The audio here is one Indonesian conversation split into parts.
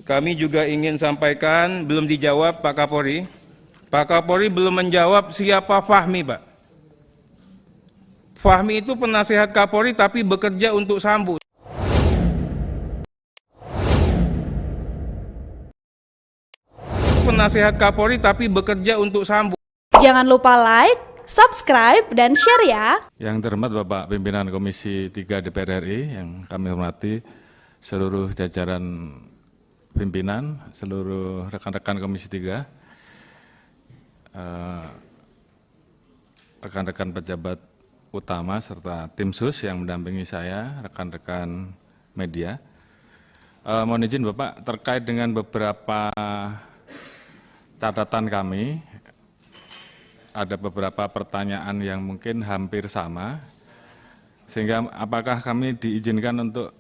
Kami juga ingin sampaikan, belum dijawab Pak Kapolri. Pak Kapolri belum menjawab siapa Fahmi, Pak. Fahmi itu penasihat Kapolri tapi bekerja untuk Sambo. Penasihat Kapolri tapi bekerja untuk Sambo. Jangan lupa like, subscribe, dan share ya. Yang terhormat Bapak Pimpinan Komisi 3 DPR RI yang kami hormati, seluruh jajaran pimpinan, seluruh rekan-rekan Komisi 3, rekan-rekan pejabat utama serta tim sus yang mendampingi saya, rekan-rekan media. Mohon izin Bapak, terkait dengan beberapa catatan kami, ada beberapa pertanyaan yang mungkin hampir sama, sehingga apakah kami diizinkan untuk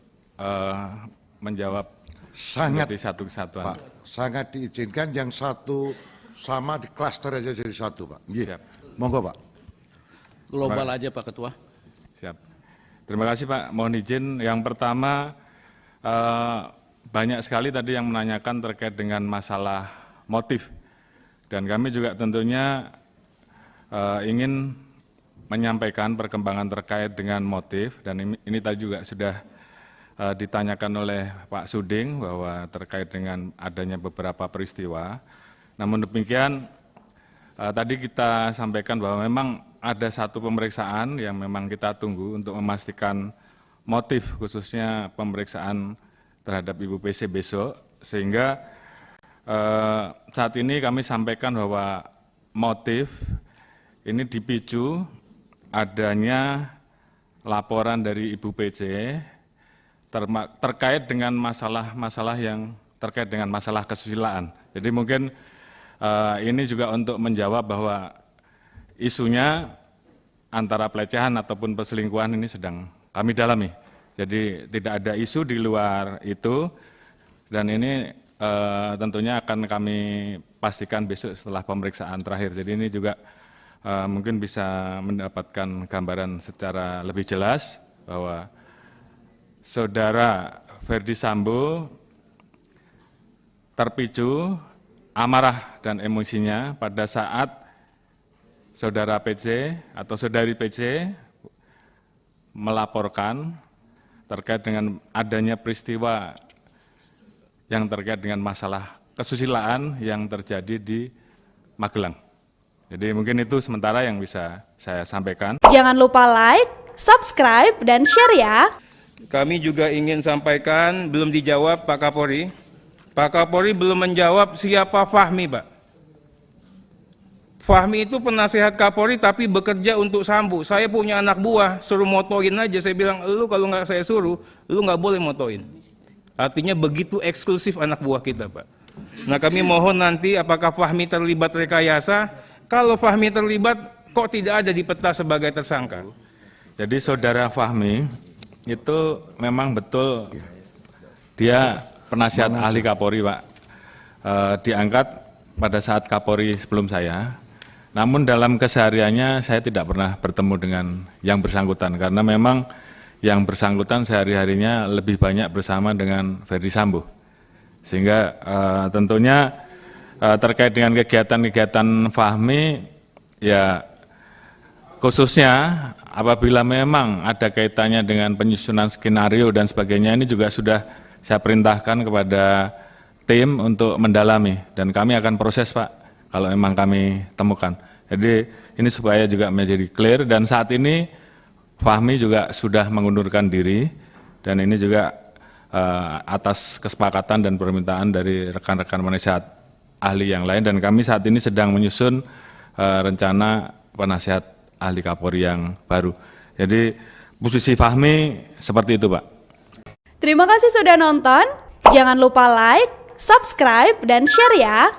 menjawab Sangat, satu kesatuan? Pak, sangat diizinkan. Yang satu sama di klaster aja jadi satu, Pak. Siap. Monggo, Pak. Global aja Pak Ketua. Siap. Terima kasih Pak. Mohon izin. Yang pertama, banyak sekali tadi yang menanyakan terkait dengan masalah motif. Dan kami juga tentunya ingin menyampaikan perkembangan terkait dengan motif. Dan ini tadi juga sudah ditanyakan oleh Pak Suding bahwa terkait dengan adanya beberapa peristiwa. Namun demikian, tadi kita sampaikan bahwa memang ada satu pemeriksaan yang memang kita tunggu untuk memastikan motif, khususnya pemeriksaan terhadap Ibu PC besok, sehingga saat ini kami sampaikan bahwa motif ini dipicu adanya laporan dari Ibu PC terkait dengan masalah-masalah yang terkait dengan masalah kesusilaan. Jadi mungkin ini juga untuk menjawab bahwa isunya antara pelecehan ataupun perselingkuhan ini sedang kami dalami. Jadi tidak ada isu di luar itu, dan ini tentunya akan kami pastikan besok setelah pemeriksaan terakhir. Jadi ini juga mungkin bisa mendapatkan gambaran secara lebih jelas bahwa Saudara Ferdi Sambo terpicu amarah dan emosinya pada saat Saudara PC atau Saudari PC melaporkan terkait dengan adanya peristiwa yang terkait dengan masalah kesusilaan yang terjadi di Magelang. Jadi mungkin itu sementara yang bisa saya sampaikan. Jangan lupa like, subscribe, dan share ya. Kami juga ingin sampaikan, belum dijawab Pak Kapolri. Pak Kapolri belum menjawab siapa Fahmi, Pak. Fahmi itu penasihat Kapolri tapi bekerja untuk Sambo. Saya punya anak buah, suruh motoin aja. Saya bilang, lu kalau nggak saya suruh, lu nggak boleh motoin. Artinya begitu eksklusif anak buah kita, Pak. Nah, kami mohon nanti apakah Fahmi terlibat rekayasa. Kalau Fahmi terlibat, kok tidak ada di peta sebagai tersangka? Jadi Saudara Fahmi itu memang betul dia penasihat ahli Kapolri, Pak. Diangkat pada saat Kapolri sebelum saya. Namun dalam kesehariannya saya tidak pernah bertemu dengan yang bersangkutan, karena memang yang bersangkutan sehari-harinya lebih banyak bersama dengan Ferdi Sambo. Sehingga tentunya terkait dengan kegiatan-kegiatan Fahmi, ya khususnya apabila memang ada kaitannya dengan penyusunan skenario dan sebagainya, ini juga sudah saya perintahkan kepada tim untuk mendalami, dan kami akan proses Pak kalau memang kami temukan. Jadi ini supaya juga menjadi clear, dan saat ini Fahmi juga sudah mengundurkan diri, dan ini juga atas kesepakatan dan permintaan dari rekan-rekan penasihat ahli yang lain, dan kami saat ini sedang menyusun rencana penasihat ahli Kapolri yang baru. Jadi posisi Fahmi seperti itu, Pak. Terima kasih sudah nonton. Jangan lupa like, subscribe, dan share ya.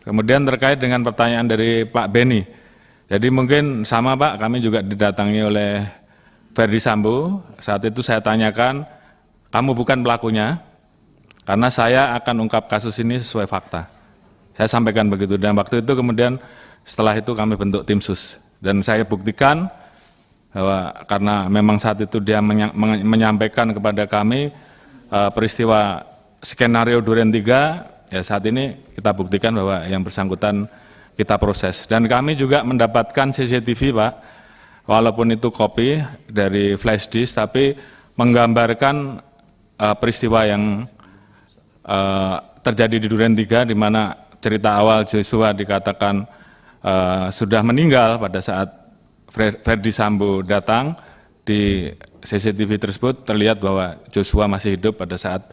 Kemudian terkait dengan pertanyaan dari Pak Beni, jadi mungkin sama Pak, kami juga didatangi oleh Verdi Sambo. Saat itu saya tanyakan, kamu bukan pelakunya, karena saya akan ungkap kasus ini sesuai fakta. Saya sampaikan begitu, dan waktu itu kemudian setelah itu kami bentuk tim sus. Dan saya buktikan bahwa karena memang saat itu dia menyampaikan kepada kami peristiwa skenario Duren 3, ya saat ini kita buktikan bahwa yang bersangkutan kita proses. Dan kami juga mendapatkan CCTV Pak, walaupun itu kopi dari flash disk, tapi menggambarkan peristiwa yang terjadi di Duren 3, di mana cerita awal Joshua dikatakan sudah meninggal pada saat Verdi Sambo datang. Di CCTV tersebut terlihat bahwa Joshua masih hidup pada saat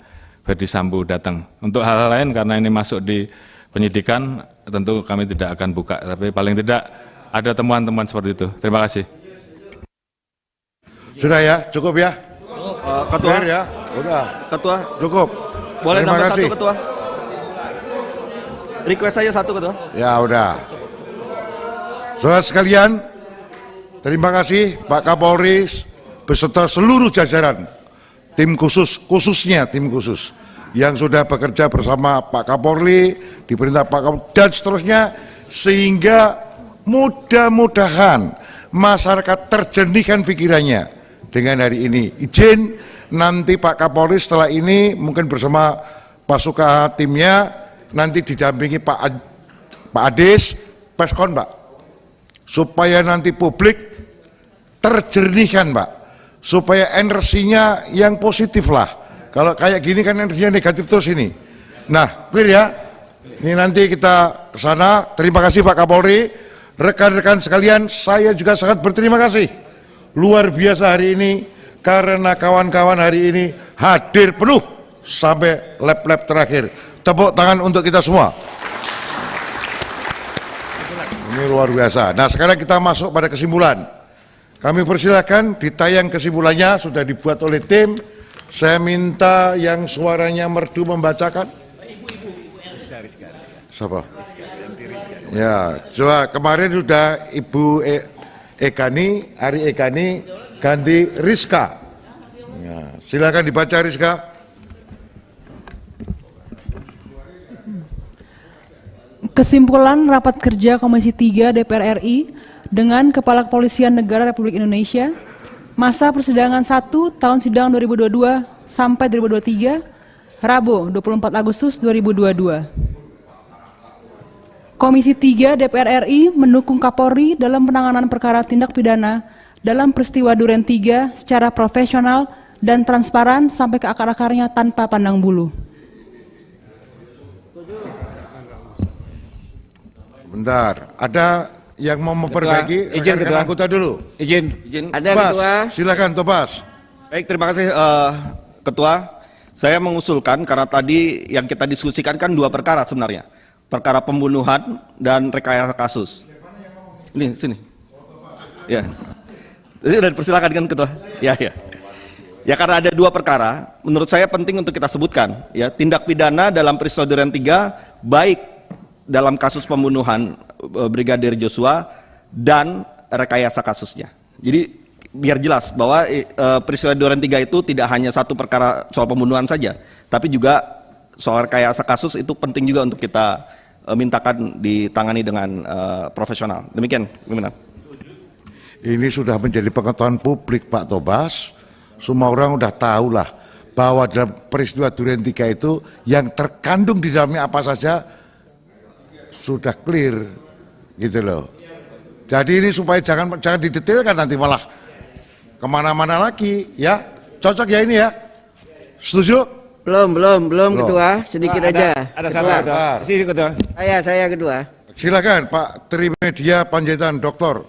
Verdi Sambo datang. Untuk hal lain karena ini masuk di penyidikan, tentu kami tidak akan buka, tapi paling tidak ada temuan-temuan seperti itu. Terima kasih. Sudah ya, cukup ya? Ketua, Clear ya? Udah, Ketua, cukup. boleh Terima nambah kasih. satu Ketua? Request saya satu Ketua. Ya udah. Saudara sekalian, terima kasih Pak Kapolri beserta seluruh jajaran tim khusus, khususnya tim khusus yang sudah bekerja bersama Pak Kapolri, di perintah Pak Kapolri dan seterusnya, sehingga mudah-mudahan masyarakat terjernihkan pikirannya dengan hari ini. Izin nanti Pak Kapolri setelah ini mungkin bersama pasukan timnya nanti didampingi Pak Ades preskon Pak, supaya nanti publik terjernihkan Pak, supaya energinya yang positif lah. Kalau kayak gini kan energinya negatif terus ini. Nah, clear ya? Ini nanti kita ke sana. Terima kasih Pak Kapolri. Rekan-rekan sekalian, saya juga sangat berterima kasih. Luar biasa hari ini, karena kawan-kawan hari ini hadir penuh sampai lap-lap terakhir. Tepuk tangan untuk kita semua. Ini luar biasa. Nah, sekarang kita masuk pada kesimpulan. Kami persilakan ditayang kesimpulannya, sudah dibuat oleh tim. Saya minta yang suaranya merdu membacakan. Siapa? Ya, coba kemarin sudah Ibu Ekani, Ari Ekani ganti Rizka. Ya, silakan dibaca Rizka. Kesimpulan rapat kerja Komisi 3 DPR RI dengan Kepala Kepolisian Negara Republik Indonesia, masa persidangan 1 tahun sidang 2022 sampai 2023, Rabu 24 Agustus 2022. Komisi 3 DPR RI mendukung Kapolri dalam penanganan perkara tindak pidana dalam peristiwa Duren 3 secara profesional dan transparan sampai ke akar-akarnya tanpa pandang bulu. Bentar, ada yang mau memperbaiki? Izin, Rekan-rekan Ketua. anggota dulu. Izin. Ada Tobas, Ketua. silakan Tobas. Baik, terima kasih Ketua. Saya mengusulkan karena tadi yang kita diskusikan kan dua perkara sebenarnya. Perkara pembunuhan dan rekayasa kasus. Ini sini. Ya. Jadi udah dipersilakan kan Ketua? Ya, ya. Ya karena ada dua perkara, menurut saya penting untuk kita sebutkan. Ya, tindak pidana dalam peristiwa Duren 3 baik dalam kasus pembunuhan Brigadir Joshua dan rekayasa kasusnya. Jadi biar jelas bahwa peristiwa Duren 3 itu tidak hanya satu perkara soal pembunuhan saja, tapi juga soal rekayasa kasus itu penting juga untuk kita mintakan ditangani dengan profesional. Demikian, pimpinan. Ini sudah menjadi pengetahuan publik Pak Tobas. Semua orang udah tahu lah bahwa dalam peristiwa Duren 3 itu yang terkandung di dalamnya apa saja sudah clear gitu loh. Jadi ini supaya jangan didetailkan nanti malah kemana-mana lagi ya. Cocok ya ini ya. Setuju? Belum Ketua, sedikit aja. Ada satu Ketua. Ketua. Sisi Ketua. Saya Ketua. Silakan Pak Trimedia Panjaitan Doktor.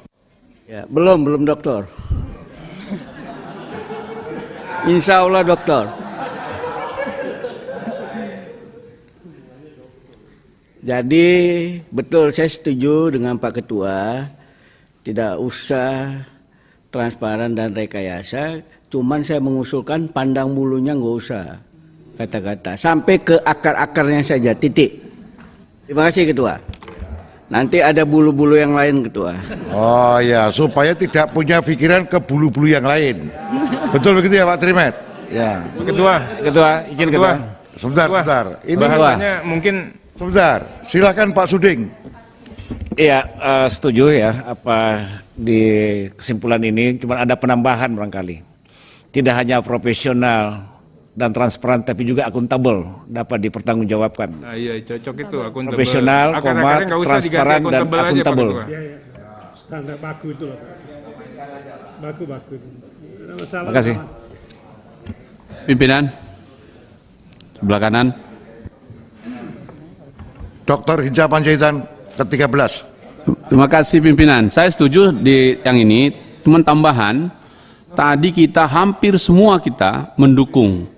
Ya, belum dokter. Insya Allah dokter. Jadi betul saya setuju dengan Pak Ketua, tidak usah transparan dan rekayasa, cuman saya mengusulkan pandang bulunya nggak usah kata-kata, sampai ke akar-akarnya saja, titik. Terima kasih Ketua. Nanti ada bulu-bulu yang lain Ketua. Oh ya, supaya tidak punya pikiran ke bulu-bulu yang lain. Betul begitu ya Pak Trimet? Ya. Ketua, izin Ketua. Sebentar. Ini Bahasanya mungkin sebentar. Silakan Pak Suding. Iya, setuju ya apa di kesimpulan ini, cuma ada penambahan barangkali. Tidak hanya profesional dan transparan tapi juga akuntabel dapat dipertanggungjawabkan. nah, iya cocok itu akuntabel. Profesional, Akar-akarnya nggak usah diganti transparan, dan akuntabel aja, Pak akuntabel. Ketua. Standar baku itu loh Pak. Baku. Tidak masalah. Terima kasih. Pimpinan, sebelah kanan. Dr. Hinca Panjaitan ke-13. Terima kasih pimpinan. Saya setuju di yang ini, cuman tambahan, tadi kita hampir semua kita mendukung,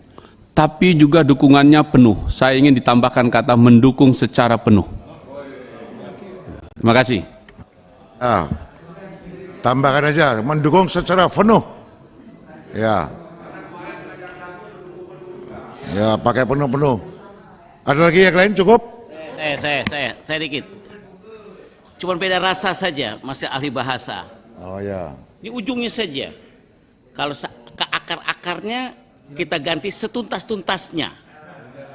tapi juga dukungannya penuh. Saya ingin ditambahkan kata mendukung secara penuh. Terima kasih. Nah, tambahkan aja, mendukung secara penuh. Ya. Ya, pakai penuh-penuh. Ada lagi yang lain cukup? Saya dikit. Cuma beda rasa saja, masih ahli bahasa. Oh ya. Di ujungnya saja. Kalau ke akar-akarnya kita ganti setuntas-tuntasnya.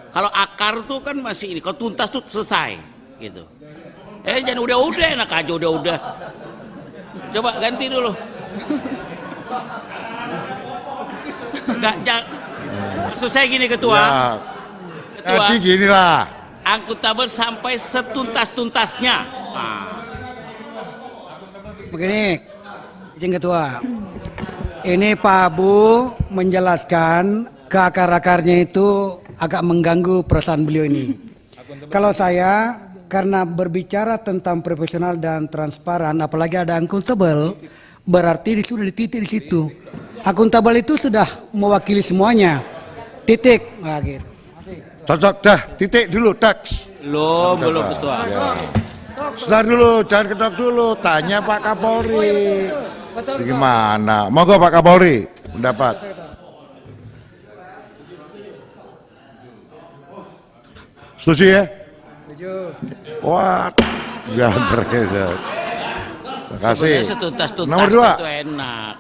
Kalau akar tuh kan masih ini, kalau tuntas tuh selesai gitu. Jangan udah enak aja udah. Coba ganti dulu. Maksud saya gini Ketua. Ya. Jadi ginilah. Akuntabel sampai setuntas-tuntasnya. Begini, izin Ketua. Ini Pak Abu menjelaskan ke akar-akarnya itu agak mengganggu perasaan beliau ini. Kalau saya, karena berbicara tentang profesional dan transparan, apalagi ada akuntabel, berarti sudah dititik di situ. Akuntabel itu sudah mewakili semuanya. Titik. Nah, gitu. Cocok dah, titik dulu, teks. Belum Ketua. Ya. Sebentar dulu, jangan ketok dulu. Tanya Pak Kapolri. Gimana? Monggo Pak Kapolri, pendapat. Setuju ya? Setuju. Wah, ya terkesan. Terima kasih. Setuntas-tuntas Nomor 2. itu enak.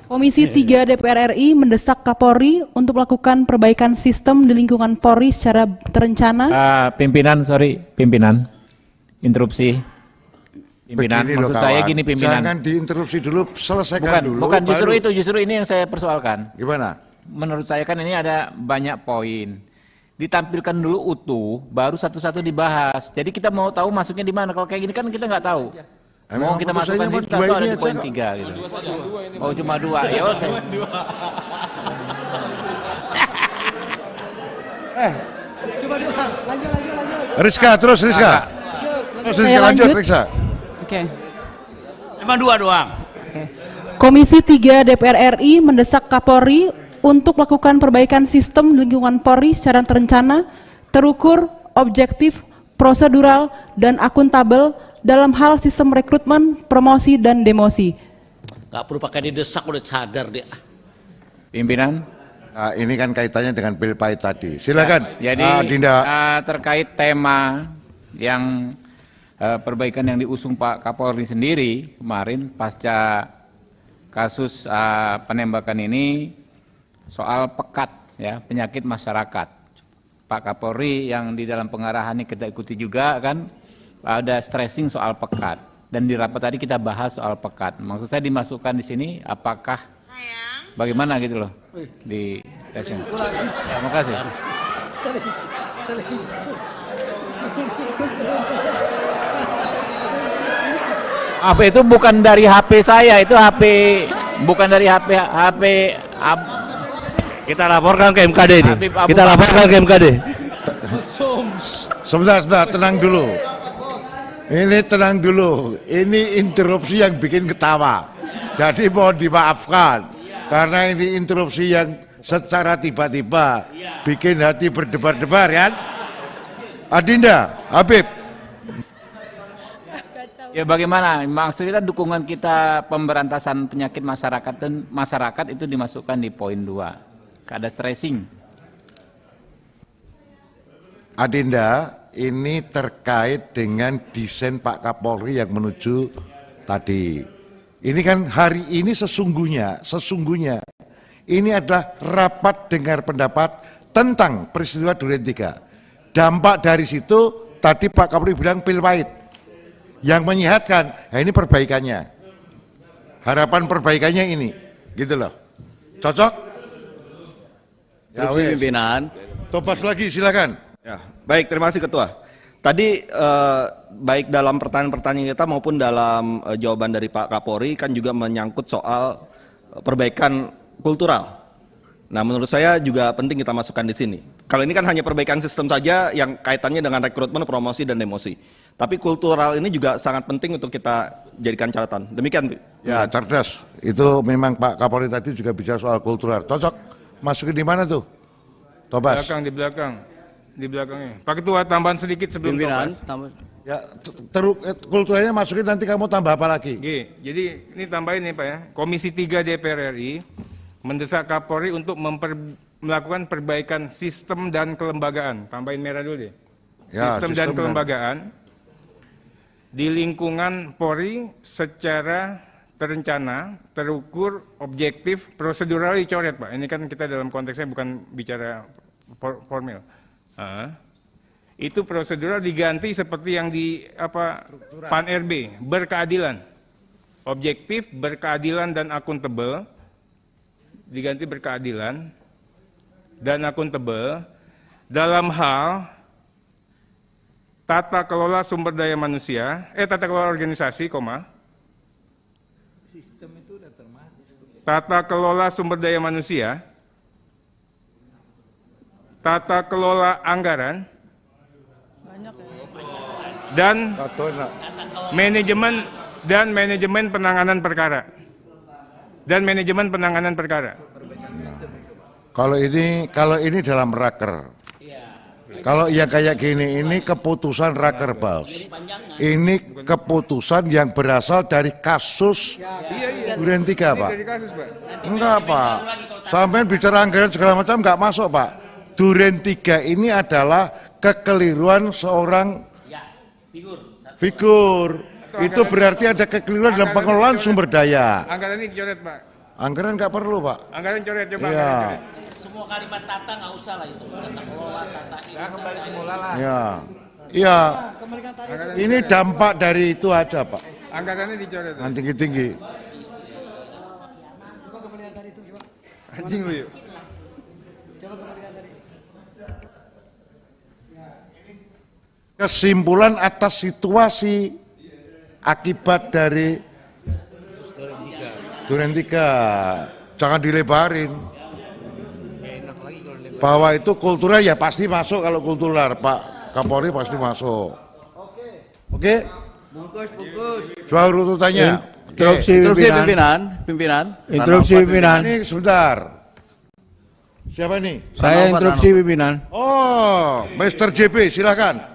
Komisi 3 DPR RI mendesak Kapolri untuk melakukan perbaikan sistem di lingkungan Polri secara terencana. Pimpinan, interupsi. Pimpinan, Begini maksud loh, saya kawan. gini pimpinan. Jangan diinterupsi dulu, selesaikan dulu. Bukan baru. justru ini yang saya persoalkan. Gimana? Menurut saya kan ini ada banyak poin. Ditampilkan dulu utuh, baru satu-satu dibahas. Jadi kita mau tahu masuknya di mana. Kalau kayak gini kan kita nggak tahu. Mau kita masukkan sini, kita tahu ada di poin 3 gitu. Oh cuma 2, ya oke. Coba lanjut. Rizka, terus Rizka. Terus Rizka, Saya lanjut lanjut. Rizka. Oke. Cuma 2 doang. Komisi 3 DPR RI mendesak Kapolri untuk melakukan perbaikan sistem lingkungan Polri secara terencana, terukur, objektif, prosedural, dan akuntabel dalam hal sistem rekrutmen, promosi, dan demosi. Gak perlu pakai didesak, udah sadar dia. Pimpinan. Nah, ini kan kaitannya dengan Bill Pahit tadi. Silakan. Jadi Dinda. terkait tema yang perbaikan yang diusung Pak Kapolri sendiri kemarin pasca kasus penembakan ini soal pekat ya, penyakit masyarakat. Pak Kapolri yang di dalam pengarahannya kita ikuti juga kan ada stressing soal pekat, dan di rapat tadi kita bahas soal pekat. Maksud saya dimasukkan di sini apakah bagaimana gitu loh di session. Terima kasih. Apa itu bukan dari HP saya, itu HP bukan dari HP. Kita laporkan ke MKD ini. Habib Kita laporkan ke MKD. Sebentar, tenang dulu. Ini tenang dulu. Ini interupsi yang bikin ketawa. Jadi mohon dimaafkan. Karena ini interupsi yang secara tiba-tiba bikin hati berdebar-debar kan? Adinda, Habib. Ya bagaimana? Maksud kita dukungan kita pemberantasan penyakit masyarakat dan masyarakat itu dimasukkan di poin 2. Ada stressing. Adinda, ini terkait dengan desain Pak Kapolri yang menuju tadi. Ini kan hari ini sesungguhnya ini adalah rapat dengar pendapat tentang peristiwa Duren 3. Dampak dari situ tadi Pak Kapolri bilang pil pahit. Yang menyehatkan, nah ini perbaikannya. Harapan perbaikannya ini, gitu loh. Cocok? Instruksi pimpinan. Tobas lagi, silakan. Ya, baik, terima kasih Ketua. Tadi baik dalam pertanyaan-pertanyaan kita maupun dalam jawaban dari Pak Kapolri kan juga menyangkut soal perbaikan kultural. Nah, menurut saya juga penting kita masukkan di sini. Kalau ini kan hanya perbaikan sistem saja yang kaitannya dengan rekrutmen, promosi, dan demosi. Tapi kultural ini juga sangat penting untuk kita jadikan catatan. Demikian. Ya, cerdas. Itu memang Pak Kapolri tadi juga bicara soal kultural. Cocok. Masukin di mana tuh? Tobas. Di belakangnya. Pak Ketua, tambahan sedikit sebelum Pimpinan. Tobas. Ya, kulturalnya masukin, nanti kamu tambah apa lagi? Jadi ini tambahin nih Pak ya. Komisi 3 DPR RI mendesak Kapolri untuk melakukan perbaikan sistem dan kelembagaan. Tambahin merah dulu deh. Ya, sistem dan kelembagaan di lingkungan Polri secara terencana, terukur, objektif, prosedural dicoret Pak. Ini kan kita dalam konteksnya bukan bicara formil. Itu prosedural diganti seperti yang di Pan RB, berkeadilan, objektif, berkeadilan dan akuntabel, diganti berkeadilan dan akuntabel dalam hal tata kelola sumber daya manusia, tata kelola organisasi, sistem itu udah termasuk. Tata kelola sumber daya manusia, tata kelola anggaran, dan manajemen penanganan perkara. Kalau ini dalam raker. Kalau yang kayak gini ini keputusan raker bos. Ini keputusan yang berasal dari kasus Duren 3 Pak. Enggak Pak. Sampai bicara anggaran segala macam enggak masuk Pak. Duren 3 ini adalah kekeliruan seorang figur. Itu berarti ada kekeliruan dalam pengelolaan sumber daya. Anggaran ini dicoret Pak. Anggaran nggak perlu Pak. Anggaran coret coba. Iya. Semua kalimat tata nggak usah lah itu. Tata kelola, tata ini. Ya, kembali semula lah. Iya. Iya. Ini dampak dari itu aja Pak. Anggarannya dicoret. Nanti tinggi. Anjing lu yuk. Kesimpulan atas situasi akibat dari Duren 3, jangan dilebarin. Bahwa itu kultural ya pasti masuk kalau kultural, Pak Kapolri pasti masuk. Oke? Bungkus. Soal urutannya. Instruksi pimpinan. Instruksi pimpinan. Ini sebentar. Siapa ini? Saya instruksi pimpinan. Oh, Mr. JP, silakan.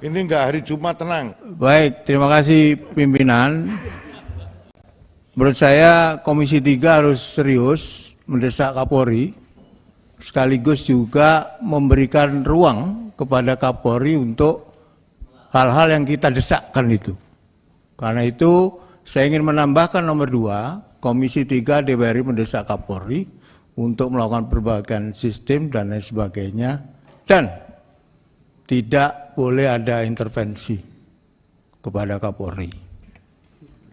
Ini enggak hari Jumat, tenang. Baik, terima kasih pimpinan. Menurut saya Komisi 3 harus serius mendesak Kapolri, sekaligus juga memberikan ruang kepada Kapolri untuk hal-hal yang kita desakkan itu. Karena itu saya ingin menambahkan nomor 2, Komisi 3 DPR RI mendesak Kapolri untuk melakukan perbaikan sistem dan lain sebagainya, dan tidak boleh ada intervensi kepada Kapolri.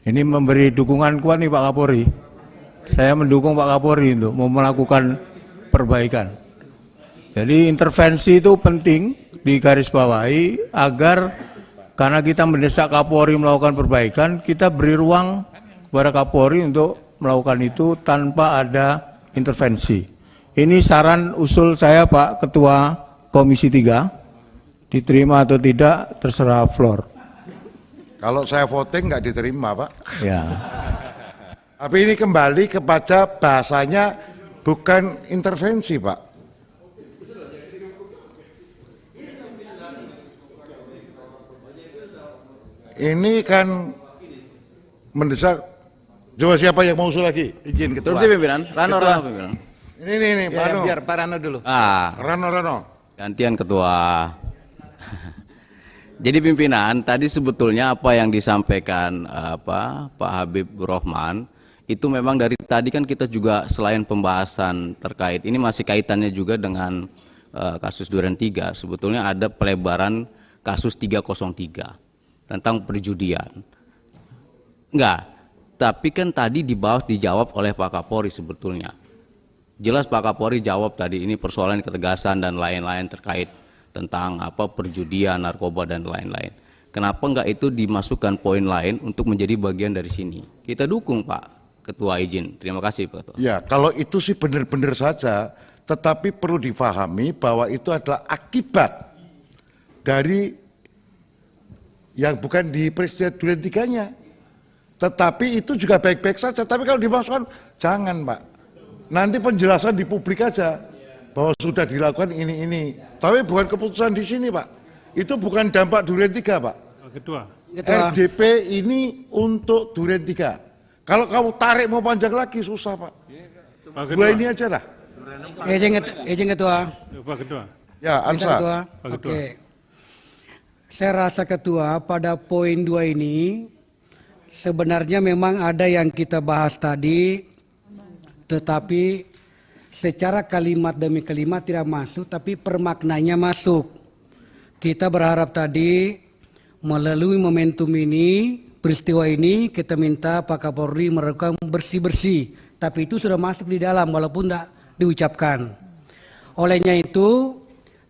Ini memberi dukungan kuat nih Pak Kapolri. Saya mendukung Pak Kapolri untuk melakukan perbaikan. Jadi intervensi itu penting digarisbawahi agar karena kita mendesak Kapolri melakukan perbaikan, kita beri ruang kepada Kapolri untuk melakukan itu tanpa ada intervensi. Ini saran usul saya Pak Ketua Komisi 3, diterima atau tidak terserah floor. Kalau saya voting nggak diterima Pak. Ya. Tapi ini kembali kepada bahasanya bukan intervensi Pak. Ini kan mendesak. Coba siapa yang mau usul lagi? Izin Ketua. Terus pimpinan, Rano pimpinan. Ini Pak Rano. Biar Pak Rano dulu. Ah, Rano. gantian Ketua. Jadi pimpinan, tadi sebetulnya apa yang disampaikan Pak Habib Rohman itu memang dari tadi kan kita juga selain pembahasan terkait ini masih kaitannya juga dengan kasus Duren 3, sebetulnya ada pelebaran kasus 303 tentang perjudian. Enggak, tapi kan tadi dijawab oleh Pak Kapolri sebetulnya. Jelas Pak Kapolri jawab tadi ini persoalan ketegasan dan lain-lain terkait tentang perjudian, narkoba dan lain-lain. Kenapa enggak itu dimasukkan poin lain untuk menjadi bagian dari sini? Kita dukung Pak Ketua, izin. Terima kasih Pak Ketua. Ya, kalau itu sih benar-benar saja, tetapi perlu difahami bahwa itu adalah akibat dari yang bukan di peristiwa Duren 3-nya. Tetapi itu juga baik-baik saja, tapi kalau dimasukkan, jangan Pak. Nanti penjelasan di publik aja, bahwa sudah dilakukan ini. Tapi bukan keputusan di sini Pak. Itu bukan dampak Duren 3 Pak. Ketua. RDP ini untuk Duren 3. Kalau kamu tarik mau panjang lagi susah Pak. Dua ini aja dah. Izin Ketua. Pak Ketua. Ya, Ansa. Ketua. Oke. Saya rasa Ketua pada poin 2 ini sebenarnya memang ada yang kita bahas tadi, tetapi secara kalimat demi kalimat tidak masuk, tapi permaknanya masuk. Kita berharap tadi melalui momentum ini, peristiwa ini, kita minta Pak Kapolri melakukan bersih-bersih. Tapi itu sudah masuk di dalam walaupun tidak diucapkan. Olehnya itu,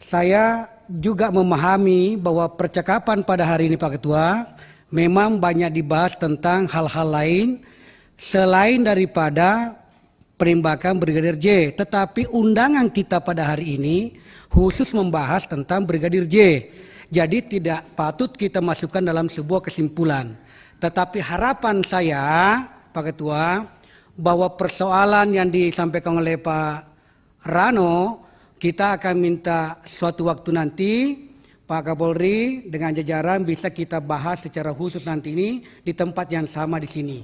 saya juga memahami bahwa percakapan pada hari ini Pak Ketua, memang banyak dibahas tentang hal-hal lain selain daripada penembakan Brigadir J, tetapi undangan kita pada hari ini khusus membahas tentang Brigadir J. Jadi tidak patut kita masukkan dalam sebuah kesimpulan. Tetapi harapan saya, Pak Ketua, bahwa persoalan yang disampaikan oleh Pak Rano, kita akan minta suatu waktu nanti Pak Kapolri dengan jajaran bisa kita bahas secara khusus nanti ini di tempat yang sama di sini.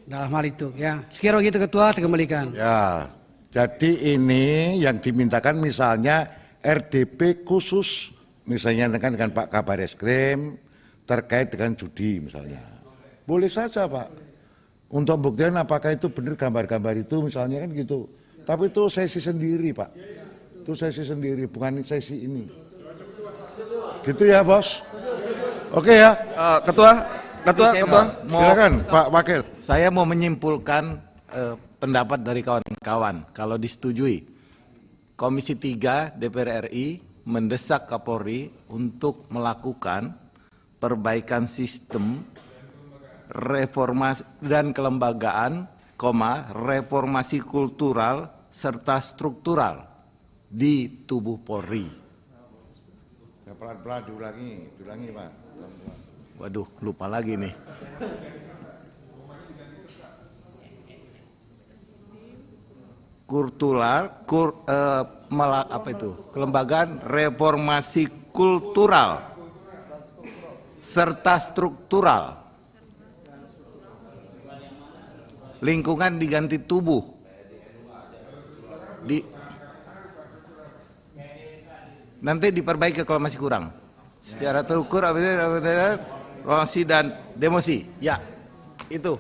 Dalam hal itu ya, sekiranya gitu Ketua, saya kembalikan. Ya, jadi ini yang dimintakan misalnya RDP khusus, misalnya dengan Pak Kabar Eskrim terkait dengan judi misalnya. Boleh saja Pak, untuk membuktikan apakah itu benar gambar-gambar itu misalnya kan gitu. Tapi itu sesi sendiri Pak, itu sesi sendiri, bukan sesi ini. Gitu ya Bos? Oke ya. Ketua, silakan Pak Wakil. Saya mau menyimpulkan pendapat dari kawan-kawan. Kalau disetujui, Komisi 3 DPR RI mendesak Kapolri untuk melakukan perbaikan sistem reformasi dan kelembagaan, reformasi kultural serta struktural di tubuh Polri. Ya, pelan-pelan diulangi Pak. Pelan-pelan. Waduh, lupa lagi nih. Kelembagaan reformasi kultural serta struktural. Lingkungan diganti tubuh. Nanti diperbaiki kalau masih kurang. Secara terukur, promosi dan demosi. Ya, itu.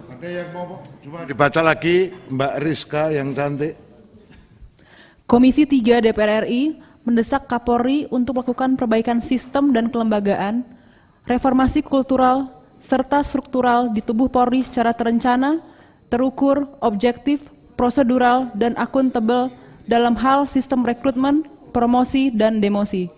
Ada yang mau cuma dibaca lagi Mbak Rizka yang cantik. Komisi 3 DPR RI mendesak Kapolri untuk melakukan perbaikan sistem dan kelembagaan, reformasi kultural, serta struktural di tubuh Polri secara terencana, terukur, objektif, prosedural, dan akuntabel dalam hal sistem rekrutmen, promosi, dan demosi.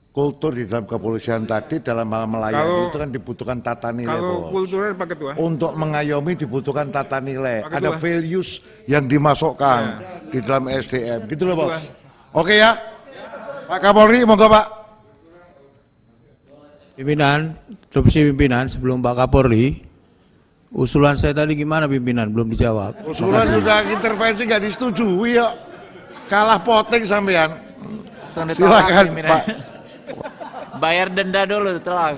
Kultur di dalam kepolisian tadi dalam hal melayani itu kan dibutuhkan tata nilai. Kalau kultural Pak Ketua. Untuk mengayomi dibutuhkan tata nilai. Ada values yang dimasukkan di dalam SDM. Gitu loh Bos. Oke ya. Pak Kapolri, monggo Pak. Pimpinan, instruksi pimpinan sebelum Pak Kapolri, usulan saya tadi gimana pimpinan? Belum dijawab. Usulan sudah intervensi nggak disetujui ya. Kalah poting sampean. Silakan Pak. Bayar denda dulu setelah.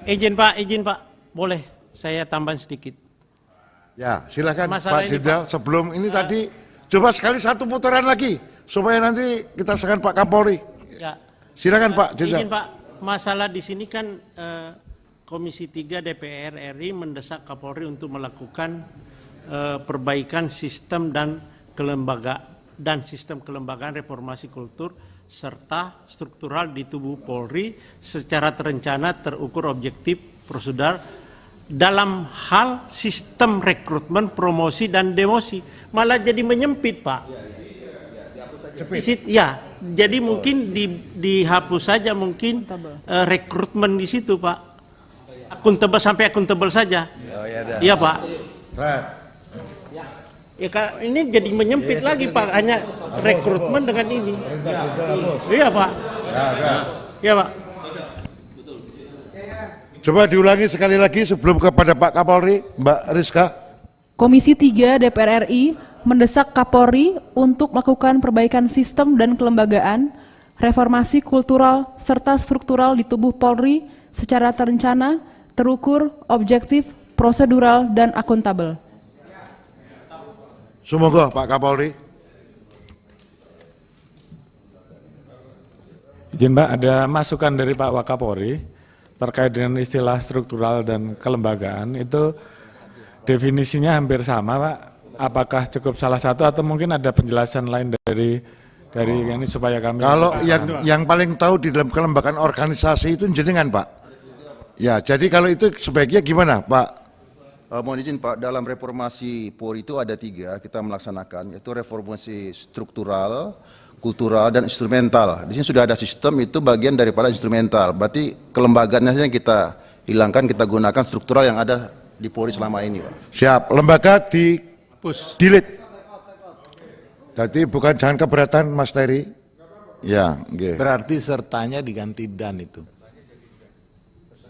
Izin Pak, boleh saya tambah sedikit. Ya, silakan Masalah Pak ini, Jenderal. Sebelum ini tadi, coba sekali satu putaran lagi supaya nanti kita serahkan Pak Kapolri. Ya. Silakan Pak Jenderal. Izin Pak, masalah di sini kan Komisi 3 DPR RI mendesak Kapolri untuk melakukan perbaikan sistem dan sistem kelembagaan reformasi kultur serta struktural di tubuh Polri secara terencana, terukur, objektif, prosedural dalam hal sistem rekrutmen, promosi dan demosi. Malah jadi menyempit, Pak. Ya, jadi mungkin dihapus saja mungkin rekrutmen di situ, Pak. Akuntabel sampai akuntabel saja. Iya, Pak. Ya, ini jadi menyempit lagi, Pak. Hanya rekrutmen dengan ini. Iya, Pak. Iya, Pak. Coba diulangi sekali lagi sebelum kepada Pak Kapolri, Mbak Rizka. Komisi 3 DPR RI mendesak Kapolri untuk melakukan perbaikan sistem dan kelembagaan, reformasi kultural serta struktural di tubuh Polri secara terencana, terukur, objektif, prosedural, dan akuntabel. Semoga Pak Kapolri. Izin Mbak, ada masukan dari Pak Wakapolri terkait dengan istilah struktural dan kelembagaan, itu definisinya hampir sama, Pak. Apakah cukup salah satu atau mungkin ada penjelasan lain dari ini supaya kami... Kalau yang paling tahu di dalam kelembagaan organisasi itu jenengan, Pak. Ya, jadi kalau itu sebaiknya gimana, Pak? Mohon izin Pak, dalam reformasi Polri itu ada 3 kita melaksanakan, yaitu reformasi struktural, kultural, dan instrumental. Di sini sudah ada sistem, itu bagian daripada instrumental. Berarti kelembagaannya saja yang kita hilangkan, kita gunakan struktural yang ada di Polri selama ini, Pak. Siap, lembaga di delete. Jadi bukan jangan keberatan, Mas Terry. Ya, okay. Berarti sertanya diganti dan itu.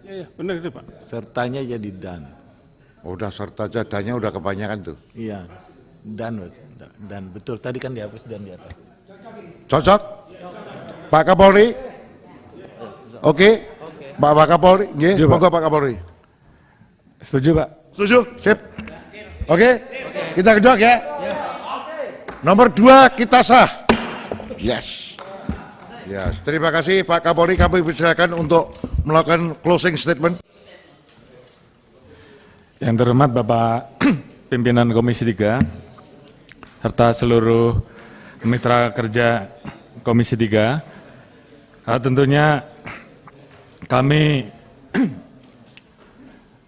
Ya, benar itu Pak. Sertanya jadi dan. Udah serta jadanya udah kebanyakan tuh. Iya, dan betul. Tadi kan dihapus dan di atas. Cocok? Pak Kapolri? Oke? Pak Kapolri? Nggih, monggo Pak Kapolri. Setuju, Pak. Setuju? Sip. Oke? Kita kedok ya. Nomor 2 kita sah. Yes. Yes. Terima kasih Pak Kapolri. Kami persilakan untuk melakukan closing statement. Yang terhormat Bapak Pimpinan Komisi 3 serta seluruh mitra kerja Komisi 3, tentunya kami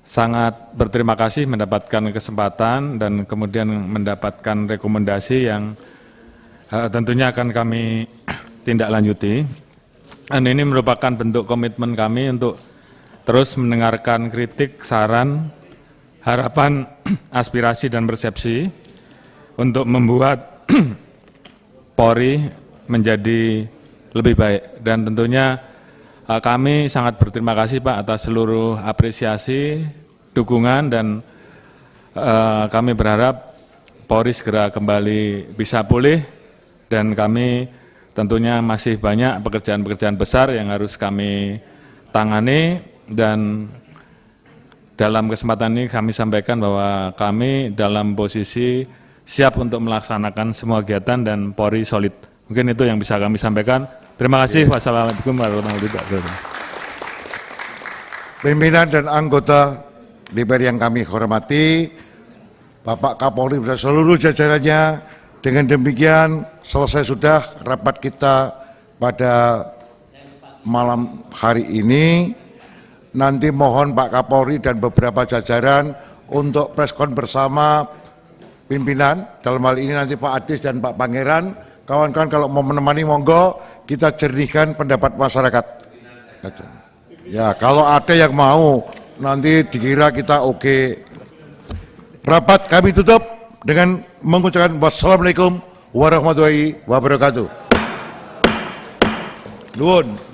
sangat berterima kasih mendapatkan kesempatan dan kemudian mendapatkan rekomendasi yang tentunya akan kami tindak lanjuti. Dan ini merupakan bentuk komitmen kami untuk terus mendengarkan kritik, saran, harapan, aspirasi, dan persepsi untuk membuat Polri menjadi lebih baik. Dan tentunya kami sangat berterima kasih Pak atas seluruh apresiasi, dukungan, dan kami berharap Polri segera kembali bisa pulih, dan kami tentunya masih banyak pekerjaan-pekerjaan besar yang harus kami tangani. Dan dalam kesempatan ini kami sampaikan bahwa kami dalam posisi siap untuk melaksanakan semua kegiatan dan Polri solid. Mungkin itu yang bisa kami sampaikan. Terima kasih. Wassalamualaikum warahmatullahi wabarakatuh. Pimpinan dan anggota DPR yang kami hormati, Bapak Kapolri dan seluruh jajarannya, dengan demikian selesai sudah rapat kita pada malam hari ini. Nanti mohon Pak Kapolri dan beberapa jajaran untuk preskon bersama pimpinan, dalam hal ini nanti Pak Adis dan Pak Pangeran. Kawan-kawan kalau mau menemani monggo, kita jernihkan pendapat masyarakat. Ya, kalau ada yang mau nanti dikira kita oke. Rapat kami tutup dengan mengucapkan wassalamualaikum warahmatullahi wabarakatuh. Nuwun.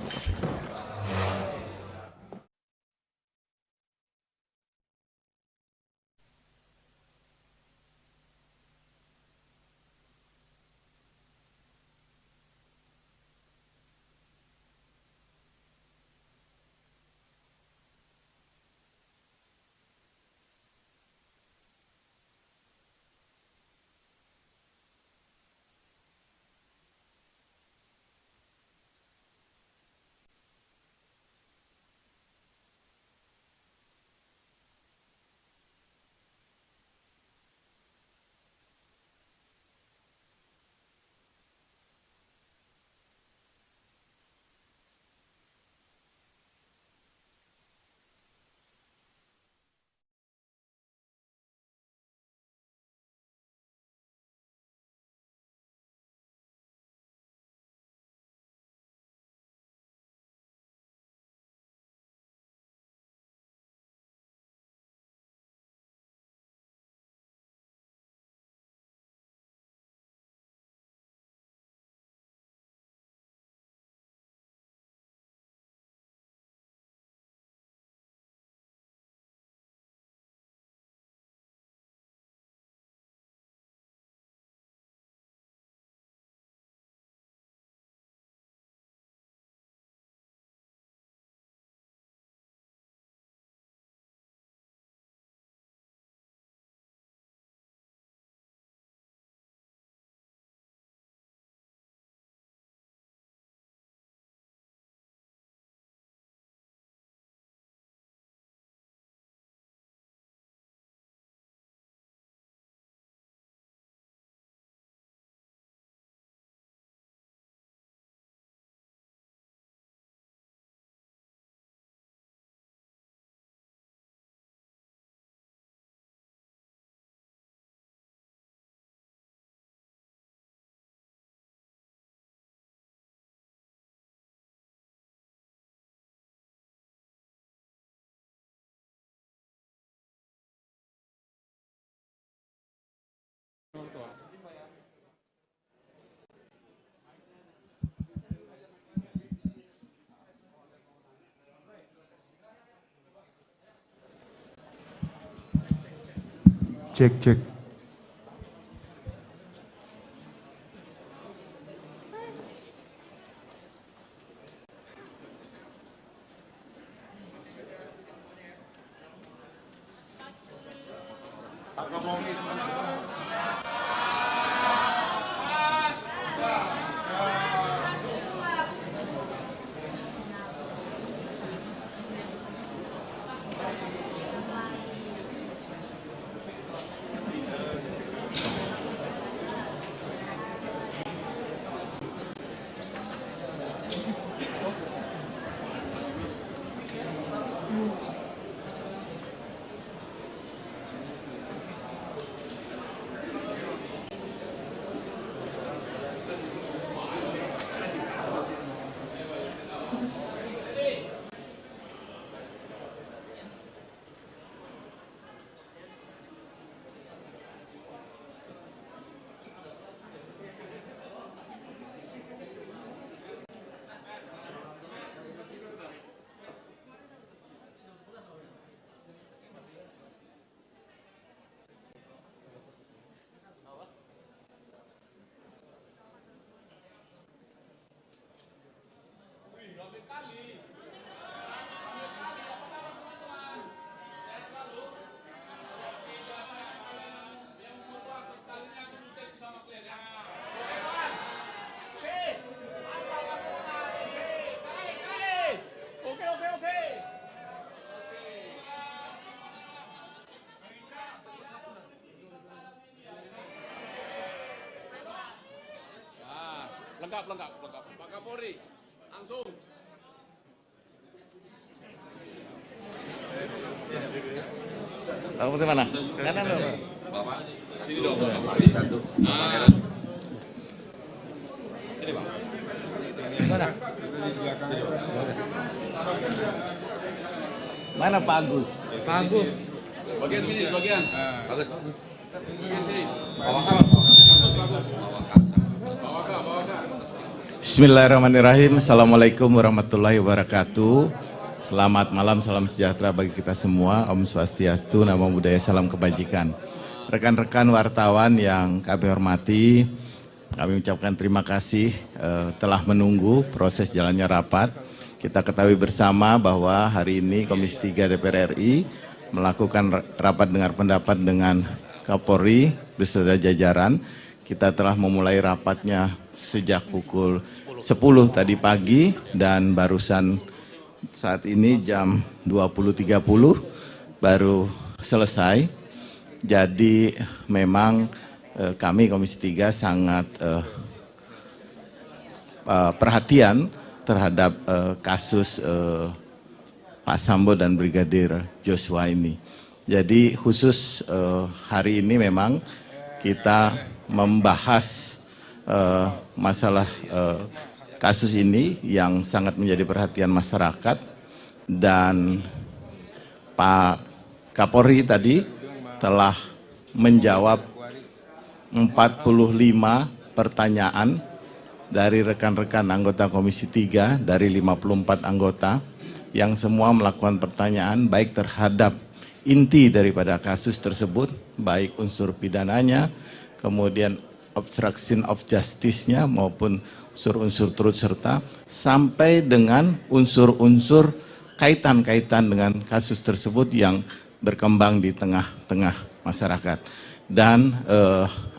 Cek. Lengkap. Pak Kapolri, langsung. Pak Kapolri mana? Kanan dong. Bapak, sini dong. Satu. Ini Pak. Mana? Mana Pak Agus? Pak Agus. Bagian sini, sebagian. Bagus. Bagian sini. Bismillahirrahmanirrahim. Assalamualaikum warahmatullahi wabarakatuh. Selamat malam, salam sejahtera bagi kita semua. Om Swastiastu, Namo Buddhaya, salam kebajikan. Rekan-rekan wartawan yang kami hormati, kami ucapkan terima kasih telah menunggu proses jalannya rapat. Kita ketahui bersama bahwa hari ini Komisi 3 DPR RI melakukan rapat dengar pendapat dengan Kapolri beserta jajaran. Kita telah memulai rapatnya sejak pukul 10 tadi pagi dan barusan saat ini jam 20.30 baru selesai. Jadi memang kami Komisi 3 sangat perhatian terhadap kasus Pak Sambo dan Brigadir Joshua ini. Jadi khusus hari ini memang kita membahas masalah kasus ini yang sangat menjadi perhatian masyarakat, dan Pak Kapolri tadi telah menjawab 45 pertanyaan dari rekan-rekan anggota Komisi 3 dari 54 anggota yang semua melakukan pertanyaan baik terhadap inti daripada kasus tersebut, baik unsur pidananya, kemudian obstruction of justice-nya maupun unsur-unsur turut serta, sampai dengan unsur-unsur kaitan-kaitan dengan kasus tersebut yang berkembang di tengah-tengah masyarakat. Dan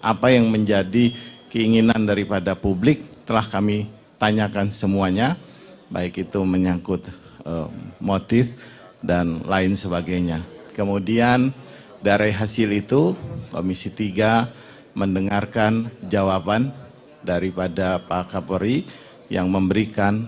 apa yang menjadi keinginan daripada publik telah kami tanyakan semuanya, baik itu menyangkut motif dan lain sebagainya. Kemudian dari hasil itu Komisi 3 mendengarkan jawaban daripada Pak Kapolri yang memberikan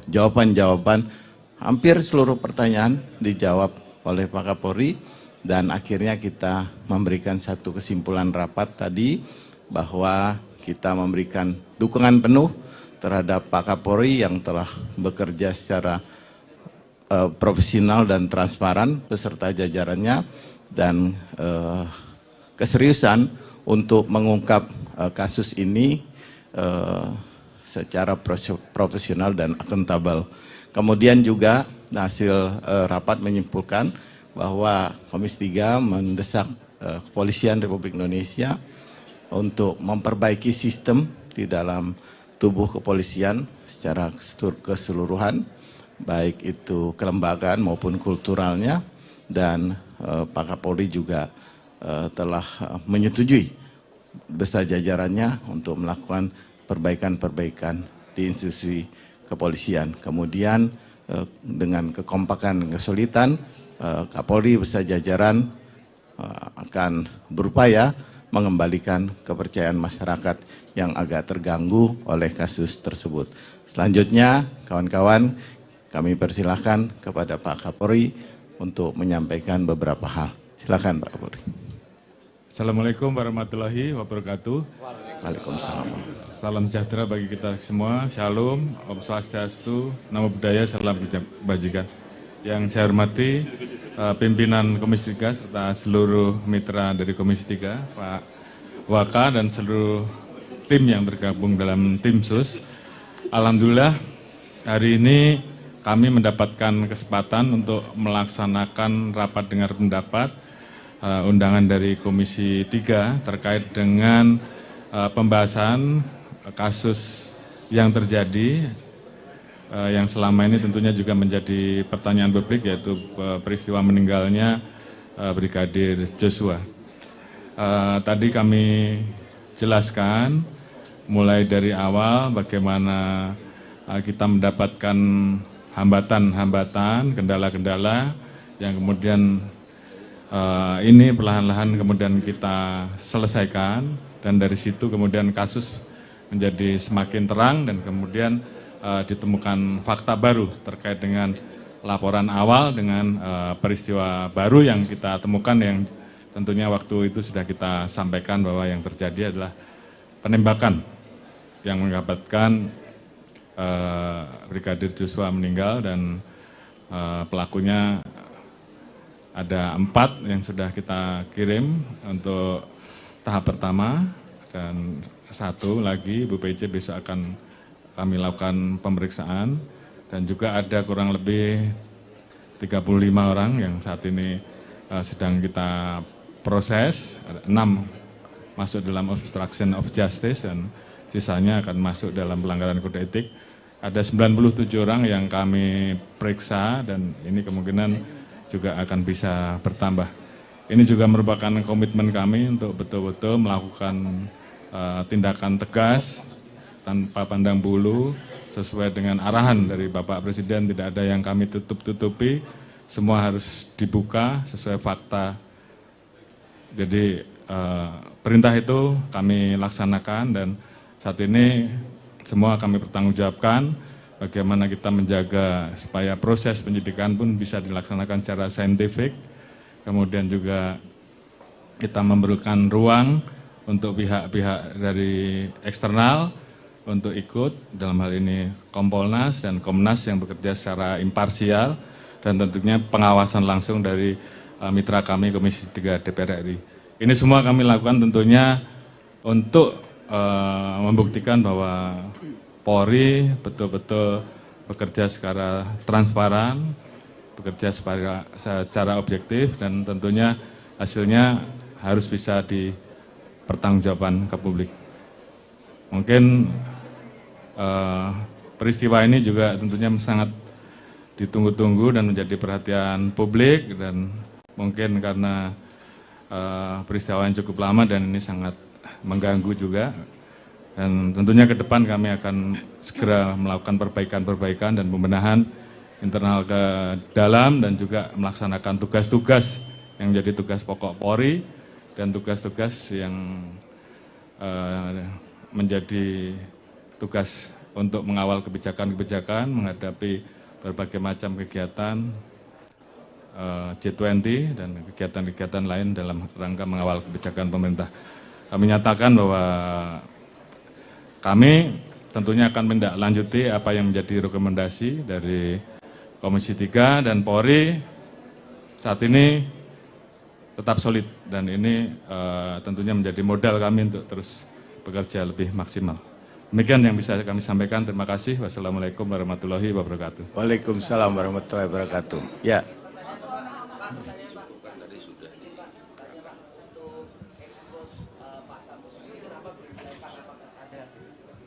jawaban-jawaban hampir seluruh pertanyaan dijawab oleh Pak Kapolri, dan akhirnya kita memberikan satu kesimpulan rapat tadi bahwa kita memberikan dukungan penuh terhadap Pak Kapolri yang telah bekerja secara profesional dan transparan beserta jajarannya, dan keseriusan untuk mengungkap kasus ini secara profesional dan akuntabel. Kemudian juga hasil rapat menyimpulkan bahwa Komisi 3 mendesak Kepolisian Republik Indonesia untuk memperbaiki sistem di dalam tubuh kepolisian secara keseluruhan, baik itu kelembagaan maupun kulturalnya, dan Pak Kapolri juga telah menyetujui beserta jajarannya untuk melakukan perbaikan-perbaikan di institusi kepolisian. Kemudian dengan kekompakan dan kesulitan, Kapolri beserta jajaran akan berupaya mengembalikan kepercayaan masyarakat yang agak terganggu oleh kasus tersebut. Selanjutnya, kawan-kawan, kami persilahkan kepada Pak Kapolri untuk menyampaikan beberapa hal. Silakan Pak Kapolri. Assalamualaikum warahmatullahi wabarakatuh. Waalaikumsalam. Salam sejahtera bagi kita semua. Shalom, Om Swastiastu, Namo Buddhaya, Salam Kebajikan. Yang saya hormati pimpinan Komisi 3 serta seluruh mitra dari Komisi 3, Pak Waka dan seluruh tim yang tergabung dalam tim sus. Alhamdulillah hari ini kami mendapatkan kesempatan untuk melaksanakan rapat dengar pendapat undangan dari Komisi 3 terkait dengan pembahasan kasus yang terjadi yang selama ini tentunya juga menjadi pertanyaan publik, yaitu peristiwa meninggalnya Brigadir Joshua. Tadi kami jelaskan mulai dari awal bagaimana kita mendapatkan hambatan-hambatan, kendala-kendala yang kemudian ini perlahan-lahan kemudian kita selesaikan, dan dari situ kemudian kasus menjadi semakin terang dan kemudian ditemukan fakta baru terkait dengan laporan awal dengan peristiwa baru yang kita temukan, yang tentunya waktu itu sudah kita sampaikan bahwa yang terjadi adalah penembakan yang mengakibatkan Brigadir Joshua meninggal, dan pelakunya ada 4 yang sudah kita kirim untuk tahap pertama, dan 1 lagi Bu PJ besok akan kami lakukan pemeriksaan, dan juga ada kurang lebih 35 orang yang saat ini sedang kita proses. 6 masuk dalam obstruction of justice dan sisanya akan masuk dalam pelanggaran kode etik. Ada 97 orang yang kami periksa, dan ini kemungkinan juga akan bisa bertambah. Ini juga merupakan komitmen kami untuk betul-betul melakukan tindakan tegas tanpa pandang bulu, sesuai dengan arahan dari Bapak Presiden. Tidak ada yang kami tutup-tutupi, semua harus dibuka sesuai fakta. Jadi perintah itu kami laksanakan, dan saat ini semua kami bertanggungjawabkan bagaimana kita menjaga supaya proses penyidikan pun bisa dilaksanakan secara saintifik. Kemudian juga kita memberikan ruang untuk pihak-pihak dari eksternal untuk ikut, dalam hal ini Kompolnas dan Komnas yang bekerja secara imparsial, dan tentunya pengawasan langsung dari mitra kami Komisi 3 DPR RI. Ini semua kami lakukan tentunya untuk membuktikan bahwa Polri betul-betul bekerja secara transparan, bekerja secara objektif, dan tentunya hasilnya harus bisa dipertanggungjawabkan ke publik. Mungkin peristiwa ini juga tentunya sangat ditunggu-tunggu dan menjadi perhatian publik, dan mungkin karena peristiwa yang cukup lama dan ini sangat mengganggu juga, dan tentunya ke depan kami akan segera melakukan perbaikan-perbaikan dan pembenahan internal ke dalam, dan juga melaksanakan tugas-tugas yang menjadi tugas pokok Polri dan tugas-tugas yang menjadi tugas untuk mengawal kebijakan-kebijakan menghadapi berbagai macam kegiatan G20 dan kegiatan-kegiatan lain dalam rangka mengawal kebijakan pemerintah. Kami nyatakan bahwa kami tentunya akan menindaklanjuti apa yang menjadi rekomendasi dari Komisi 3, dan Polri saat ini tetap solid, dan ini tentunya menjadi modal kami untuk terus bekerja lebih maksimal. Demikian yang bisa kami sampaikan. Terima kasih. Wassalamualaikum warahmatullahi wabarakatuh. Waalaikumsalam warahmatullahi wabarakatuh. Ya.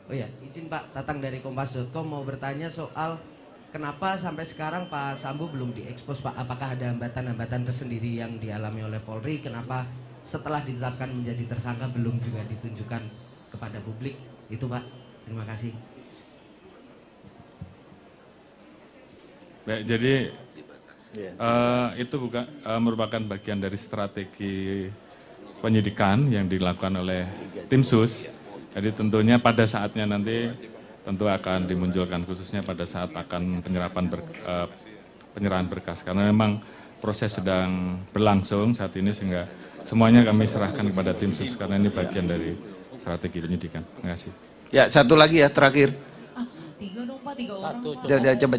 Oh ya, izin Pak, Tatang dari Kompas.com mau bertanya soal kenapa sampai sekarang Pak Sambo belum diekspos Pak? Apakah ada hambatan-hambatan tersendiri yang dialami oleh Polri? Kenapa setelah ditetapkan menjadi tersangka belum juga ditunjukkan kepada publik? Itu Pak, terima kasih. Baik, jadi itu bukan merupakan bagian dari strategi penyidikan yang dilakukan oleh tim sus. Jadi tentunya pada saatnya nanti tentu akan dimunculkan, khususnya pada saat akan penyerahan berkas, karena memang proses sedang berlangsung saat ini, sehingga semuanya kami serahkan kepada tim sus karena ini bagian dari strategi penyidikan. Terima kasih. Ya, satu lagi ya terakhir. Tiga dong Pak, 3 orang.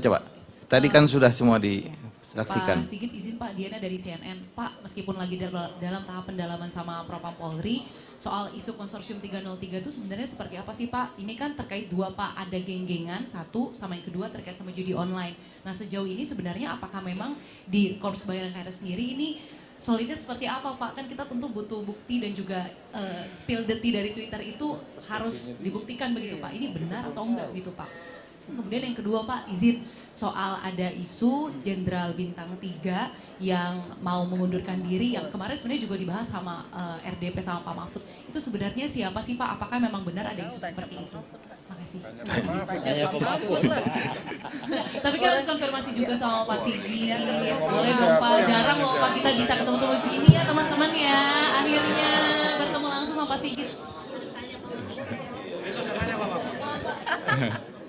Coba. Tadi kan sudah semua disaksikan. Pak Sigit izin Pak, Diana dari CNN. Pak, meskipun lagi dalam tahap pendalaman sama Propam Polri, soal isu konsorsium 303 itu sebenarnya seperti apa sih Pak? Ini kan terkait dua Pak, ada geng-gengan satu, sama yang kedua terkait sama judi online. Nah sejauh ini sebenarnya apakah memang di Korps Bayaran KRS sendiri ini solidnya seperti apa Pak? Kan kita tentu butuh bukti dan juga spill the tea dari Twitter itu harus dibuktikan begitu Pak. Ini benar atau enggak gitu Pak? Kemudian yang kedua Pak, izin soal ada isu Jenderal Bintang 3 yang mau mengundurkan diri yang kemarin sebenarnya juga dibahas sama RDP sama Pak Mahfud. Itu sebenarnya siapa sih Pak? Apakah memang benar ada isu seperti itu? Makasih. Tapi kan harus konfirmasi juga sama Pak Sigit. Boleh dong Pak, jarang loh Pak kita bisa ketemu-temu gini ya teman-teman ya. Akhirnya bertemu langsung sama Pak Sigit.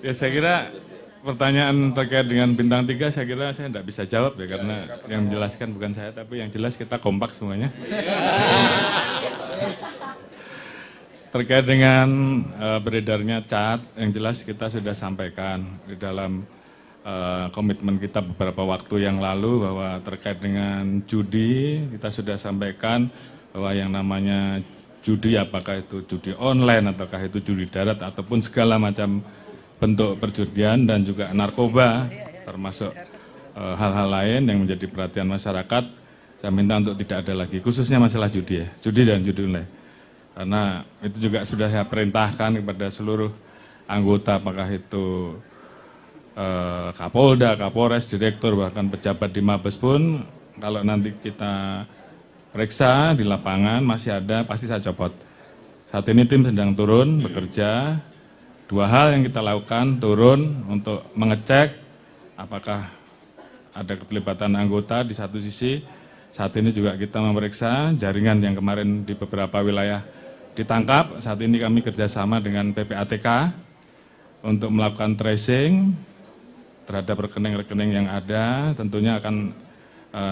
Ya saya kira pertanyaan terkait dengan bintang 3 saya kira saya tidak bisa jawab ya, karena yang menjelaskan bukan saya, tapi yang jelas kita kompak semuanya. Terkait dengan beredarnya cat, yang jelas kita sudah sampaikan di dalam komitmen kita beberapa waktu yang lalu bahwa terkait dengan judi kita sudah sampaikan bahwa yang namanya judi, apakah itu judi online ataukah itu judi darat ataupun segala macam bentuk perjudian dan juga narkoba, termasuk hal-hal lain yang menjadi perhatian masyarakat, saya minta untuk tidak ada lagi, khususnya masalah judi ya, judi dan judi online. Karena itu juga sudah saya perintahkan kepada seluruh anggota, apakah itu Kapolda, Kapolres, Direktur, bahkan pejabat di Mabes pun, kalau nanti kita periksa di lapangan masih ada, pasti saya copot. Saat ini tim sedang turun bekerja. Dua hal yang kita lakukan, turun untuk mengecek apakah ada keterlibatan anggota di satu sisi. Saat ini juga kita memeriksa jaringan yang kemarin di beberapa wilayah ditangkap. Saat ini kami kerjasama dengan PPATK untuk melakukan tracing terhadap rekening-rekening yang ada. Tentunya akan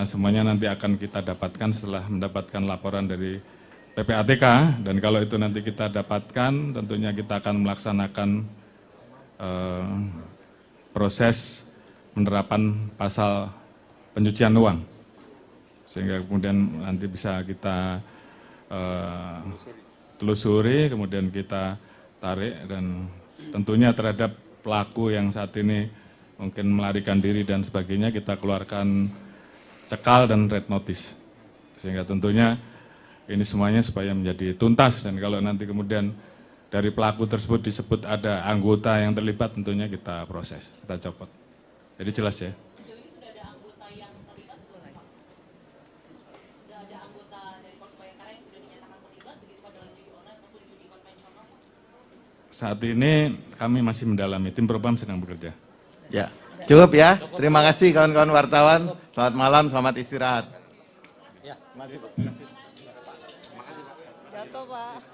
semuanya nanti akan kita dapatkan setelah mendapatkan laporan dari PPATK, dan kalau itu nanti kita dapatkan, tentunya kita akan melaksanakan proses penerapan pasal pencucian uang, sehingga kemudian nanti bisa kita telusuri, kemudian kita tarik, dan tentunya terhadap pelaku yang saat ini mungkin melarikan diri dan sebagainya, kita keluarkan cekal dan red notice, sehingga tentunya ini semuanya supaya menjadi tuntas, dan kalau nanti kemudian dari pelaku tersebut disebut ada anggota yang terlibat, tentunya kita proses, kita copot. Jadi jelas ya. Sejauh ini sudah ada anggota yang terlibat belum Pak? Sudah ada anggota dari Korps Bayangkara yang sudah dinyatakan terlibat begitu Pak dalam judi online ataupun judi konvensional? Saat ini kami masih mendalami, tim Propam sedang bekerja. Ya, cukup ya. Terima kasih kawan-kawan wartawan. Selamat malam, selamat istirahat. Ya, jatuh Pak.